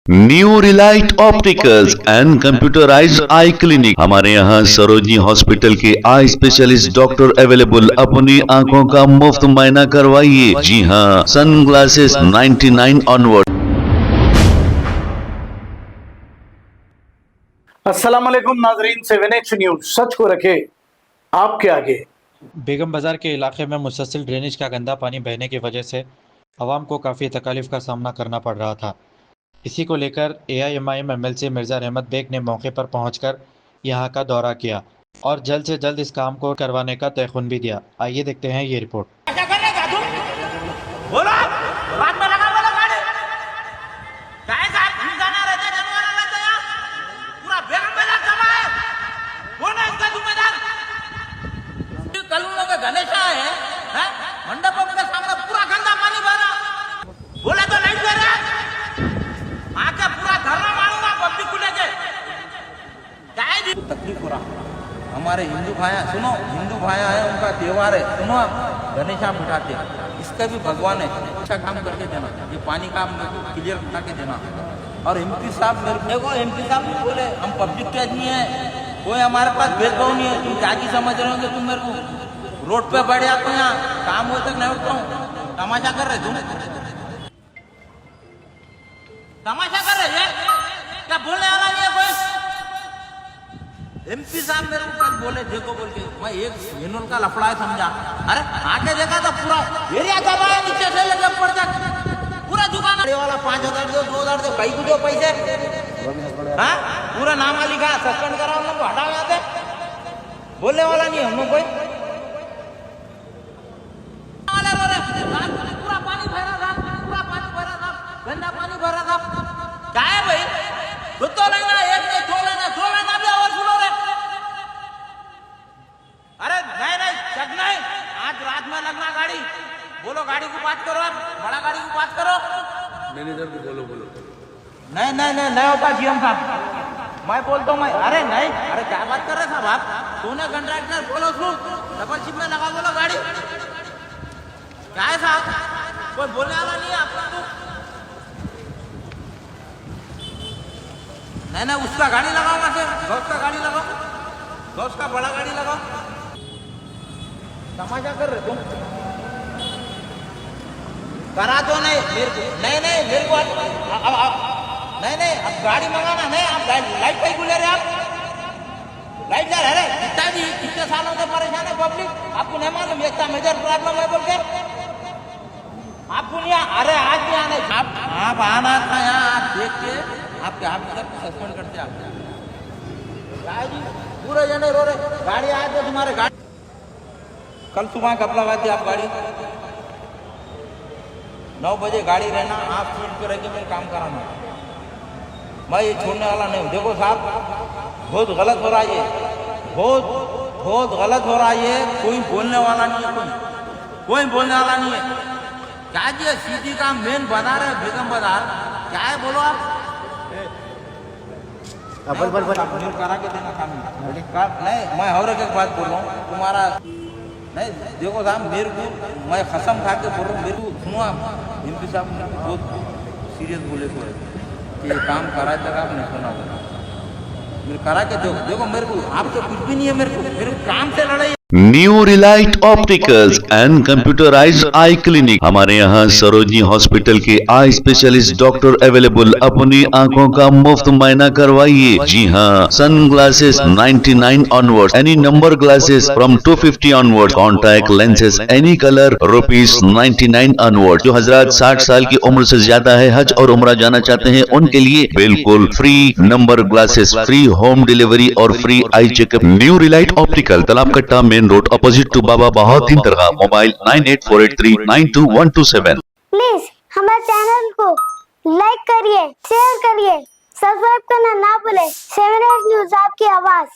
New Relight opticals and computerised I clinic. हमारे यहाँ Sarojini hospital के आई स्पेशलिस्ट डॉक्टर अवेलेबल। अपनी आंखों का मुफ्त मुआयना करवाइए। जी हाँ, सन ग्लासेस 99 ऑनवर्ड। अस्सलाम वालेकुम नाजरीन, 7H न्यूज सच को रखे आपके आगे। बेगम बाज़ार के इलाके में मुसलसल ड्रेनेज का गंदा पानी बहने की वजह से आवाम को काफ़ी तकलीफ का सामना करना पड़ रहा था। इसी को लेकर AIMIM MLC मिर्ज़ा रहमत बेग ने मौके पर पहुंचकर यहां का दौरा किया और जल्द से जल्द इस काम को करवाने का तयख़ुन भी दिया। आइए देखते हैं ये रिपोर्ट। क्या करेगा तुम? बोलो, बात में लगा बोलो गाड़ी। क्या है साहब, इंसाना रहते हैं, जानवर रहते हैं, पूरा बेगम बाजार जमा है। कौन है इसका जिम्मेदार? कल उन लोग गणेश आए हैं, मंडपों के सामने पूरा गंदा पानी भरा। बोला तो नहीं कर रहा, आके पूरा धरना मारूंगा पब्लिक को लेके। क्या है जी? तकलीफ हो रहा। हमारे हिंदू भाई सुनो, हिंदू भाई है, उनका त्योहार है, सुनो आप, गणेश आप उठाते हैं, इसका भी भगवान है, अच्छा काम करके देना, ये पानी का क्लियर बना के देना। और MP साहब मेरे देखो, MP साहब भी बोले हम पब्लिक के आदमी है, कोई हमारे पास भेदभाव नहीं है। तुम जागी समझ रहे होंगे, तुम मेरे को रोड पे बैठ जाते हो, यहाँ काम हो तक नहीं उठता हूँ। तमाशा कर रहे तुम, तमाशा कर रहे हैं क्या? बोलने वाला नहीं है कोई। MP साहब मेरे को कल बोले देखो बोल के, मैं एक हिनोल का लफड़ा है समझा। अरे आके देखा तो पूरा एरिया दबाया, नीचे से लेके ऊपर तक पूरा दुकान वाला 5,000 दो, 2,000 दो, कहीं को दो पैसे। हाँ, पूरा नामा लिखा, सस्पेंड करा, उन लोग को हटाओ यहाँ से। बोलने वाला नहीं हम लोग कोई। पूरा पानी भरा था, पूरा पानी भरा था, गंदा पानी भरा था। क्या है भाई, खुद तो नहीं ना, एक नहीं, दो लेना भी और सुनो रे। अरे नहीं चक नहीं, आज रात में लगना गाड़ी। बोलो गाड़ी को बात करो, आप बड़ा गाड़ी को बात करो। मैनेजर को बोलो। नहीं होता GM साहब, मैं बोलता हूँ मैं। अरे नहीं, अरे क्या बात कर रहे साहब आप? तूने कंट्रैक्टर बोलो, डबलशिप में लगा बोलो गाड़ी। क्या है साहब, कोई बोलने वाला नहीं है आपका? नहीं उसका गाड़ी लगाओ, वहां से गौस का गाड़ी लगाओ, गौस का बड़ा गाड़ी लगाओ। तमाशा कर रहे तुम? करा दो। नहीं मेरे को नहीं, अब गाड़ी मंगाना नहीं। आप लाइट पे ले रहे, आप लाइट जा रहे। कितने सालों से परेशान है पब्लिक, आपको नहीं मालूम? इतना मेजर प्रॉब्लम है बोल के आपको नहीं। अरे आज भी आने, आप आना था यहाँ, आप देख के आपके हाथ में सस्पेंड करते आप। पूरे जने रो रहे, गाड़ी आए तो तुम्हारे गाड़ी कल सुबह कब लगाती आप गाड़ी? 9 बजे गाड़ी रहना, आप फील्ड पे रह के मेरे काम कराना। मैं ये छोड़ने वाला नहीं हूँ। देखो साहब, बहुत गलत हो रहा है ये, बहुत गलत हो रहा है ये। कोई बोलने वाला नहीं है, कोई बोलने वाला नहीं है। क्या जी, सीधी का मेन बाजार है बेगम बाजार। क्या है बोलो आप? बोल करा के देना काम नहीं। मैं और एक बात बोल रहा हूँ, तुम्हारा नहीं। देखो साहब, मेरे को मैं कसम खा के बोल रहा हूँ, मेरे को सुनो आप। MP साहब ने बहुत सीरियस बोले को है कि ये काम करा तक आप नहीं सुना मेरे करा के देखो मेरे को आपसे कुछ भी नहीं है, मेरे को काम से लड़ाई। New Relight opticals and computerised I clinic. हमारे यहाँ सरोजनी हॉस्पिटल के आई स्पेशलिस्ट डॉक्टर अवेलेबल। अपनी आंखों का मुफ्त मुआयना करवाइए। जी हाँ, sun glasses 99 onward, any number glasses from 250 onward, contact lenses any colour ₹99 onward. जो हजरात 60 साल की उम्र से ज्यादा है, हज और उम्रा जाना चाहते हैं, उनके लिए बिल्कुल free number glasses, free home delivery और free eye checkup. New relight optical, Talab Katta main road, opposite to Baba Bahauddin दरगाह। मोबाइल 9848392127। प्लीज हमारे चैनल को लाइक करिए, शेयर करिए, सब्सक्राइब करना ना भूले। 7H न्यूज, आपकी आवाज।